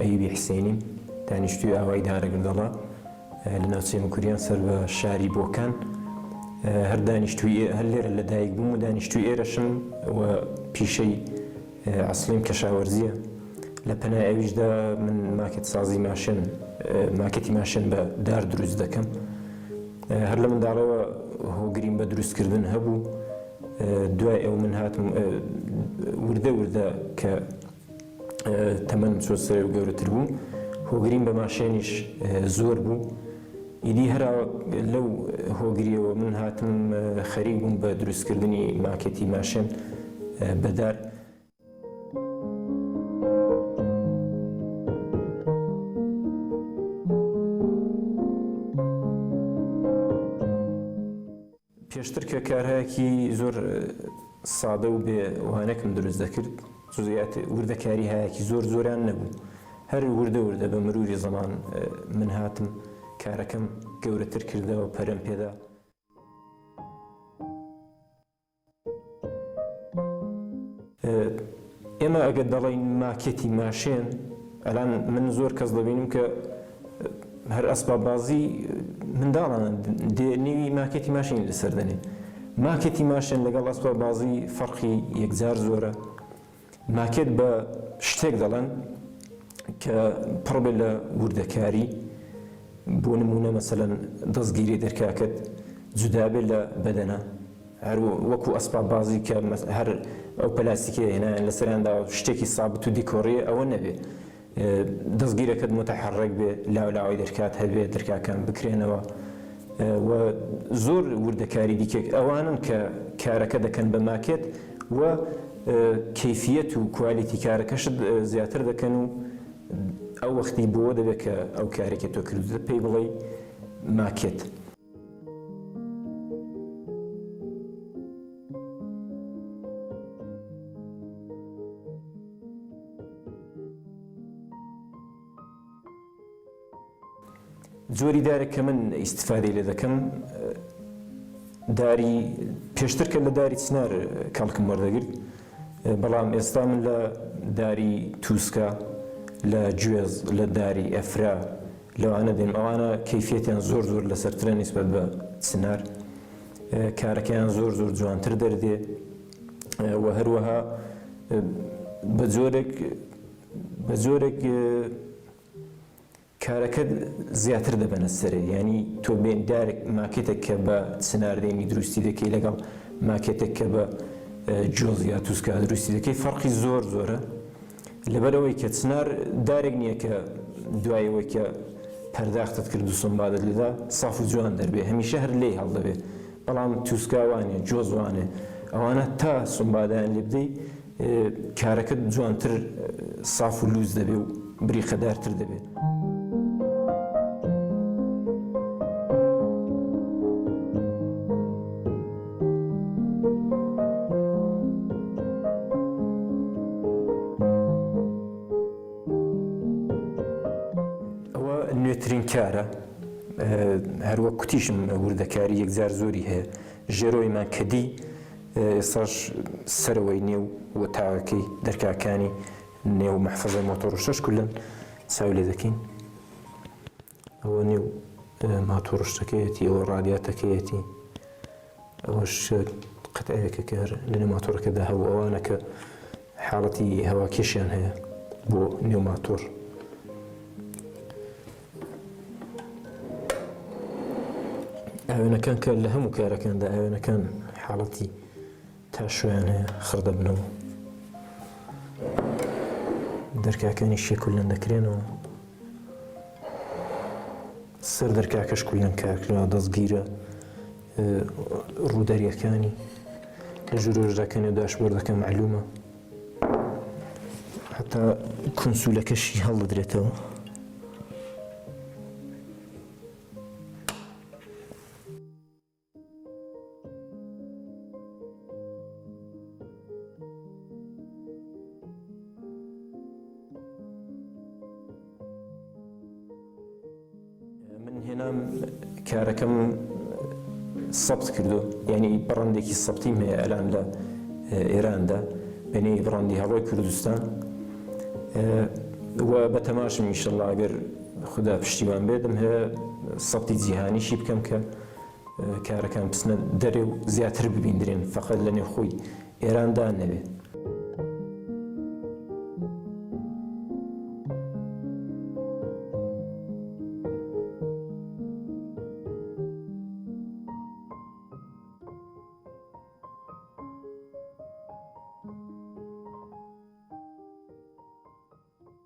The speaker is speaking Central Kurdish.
ئەیوبی حسێنیم دانیشتووی ئاوای دارەگردەڵە لە ناوچەی مکوریان سەر بە شاری بۆکان هەر دانیشتووی هەر لێرە لەدایک بووم و دانیشتووی ئێرەشم و پیشەی عەسڵیم کەشاوەرزیە لە پەنای ئەویشدا من ماکێت سازی ماشین ماکێتی ماشین بە دار دروست دەکەم هەر لە منداڵەوە هۆگریم بە دروستکردن هەبوو دوای ئەو من هاتم وردە وردە کە تەمەنم چۆ سەر و گەورەتر بوو هۆگریم بە ماشێنیش زۆر بوو ئیدی هەر لەو هۆگریەوە من هاتم خەریک بووم بە دروستکردنی ماکێتی ماشین بەدار پێشتر کە کارهایەکی زۆر سادە و بێ وانەکەم دروست دەکرد وردەکاری هایەکی زۆر زۆریان نەبوو هەر وردە وردە بە مروری زەمان من هاتم کارەکەم گەورەتر کردەوە پەرەم پێدا ئێمە ئەگەر دەڵێین ماکێتی ماشێن ئەلان من زۆر کەس دەبینم کە هەر ئەسباببازی منداڵانە نێوی ماکێتی ماشین لەسەر دەنێن ماکێتی ماشین لەگەڵ ئەسباببازی فەرقی یەکجار زۆرە ماکێت بە شتێک دەڵێن کە پڕ بێ لە وردەکاری بۆ نمونە مەسەلەن دەستگیری دەرکاکەت جودا بێت لە بەدەنە هەر وەکو ئەسباببازی کە هەر ئەو پەلاستیکە هێنایان لەسەریاندا شتێکی سابت و دیکۆڕیە ئەوە نەبێ دەستگیرەکەت متەحەڕێک بێ لاولاوی دەرکات هەبێ دەرکاکان بکرێنەوە و زۆر وردەکاری دیکێک ئەوانن کە کارەکە دەکەن بە ماکێت و کەیفیەت و کوالیتی کارەکەشت زیاتر دەکەن و ئەو وەختی بۆ دەبێت کە ئەو کارێکی تۆ کردوتە پێی بڵێ ماکێت جۆری دارێک کە من ئیسیفادەی لێ دەکەم داری پێشتر کە لە داری چنار کەڵکم وەردەگرت بەڵام ئێستا من لە داری تووسکە لە گوێز لە داری ئەفرا لەوانە دێم ئەوانە کەیفیەتیان زۆر زۆر لەسەرترە نیسبەت بە چنار کارەکەیان زۆر زۆر جوانتر دەردێ و هەروەها بە جۆرێک کارەکە زیاتر دەبەنە سەرێ ینی تۆ بێن دارێک ماکێتێک کە بە چناردێنی دروستی دەکەی لەگەڵ ماکێتێک کە بە جۆز یا تووسکە دروستی دەکەی فەرقی زۆر زۆرە لەبەرەوەی کە چنار دارێک نییە کە دوایەوەی کە پەرداختت کرد و سنبادت لێدا ساف و جوان دەربێ هەمیشە هەر لێی هەڵدەبێ بەڵام تووسکاوانێ جۆزوانێ ئەوانە تا سنبادیان لێ بدەی کارەکەت جوانتر ساف و لوز دەبێ و بریخەدارتر دەبێت نوێترین کارە هەروە کوتیشم وردەکاری یەکجار زۆری هەیە ژێرۆیمان کەدی ئێستاش سەرەوەی نێو و تاوەکەی دەرکاکانی نێو مەحفەزەی مۆتۆر و شەش کولن چاو لێ دەکەین ئەوە نێو ماتۆر شتەکەیەتی ئەوە ڕادیاتەکەیەتی ئەوەش قەتایەکە کە لە ماتۆرەکەدا هەبوو ئەوانە کە حاڵەتی هەواکێشیان هەیە بۆ نێو ماتۆر ئاوێنەکان کە لە هەموو کارەکاندا ئاوێنەکان حاڵەتی تا شویان هەیە خڕدە بنەوە دەرکاکانی شێکولەن دەکرێنەوە سەر دەرکاکەش کولەن کارکردەوە دەستگیرە ڕوودەریەکانی لە ژوورۆژداکەنێ داشبۆردەکە معلومە حتا کونسولەکەشی هەڵدەدرێتەوە هێنام کارەکەم سەبت کردو یعنی بڕندێکی سەبتیم هەیە ئەلان لە ئێراندا بەنێوی بڕندی هەڵۆی کوردستان و بە تەماشم ئینشەڵڵا ئەگەر خوددا پشتیوان بێدم هەیە سەبتی جیهانیشی بکەم کە کارەکان بچنە دەرێ و زیاتر ببیندرێن فەقەت لە نێو خۆی ئێراندا نەبێت.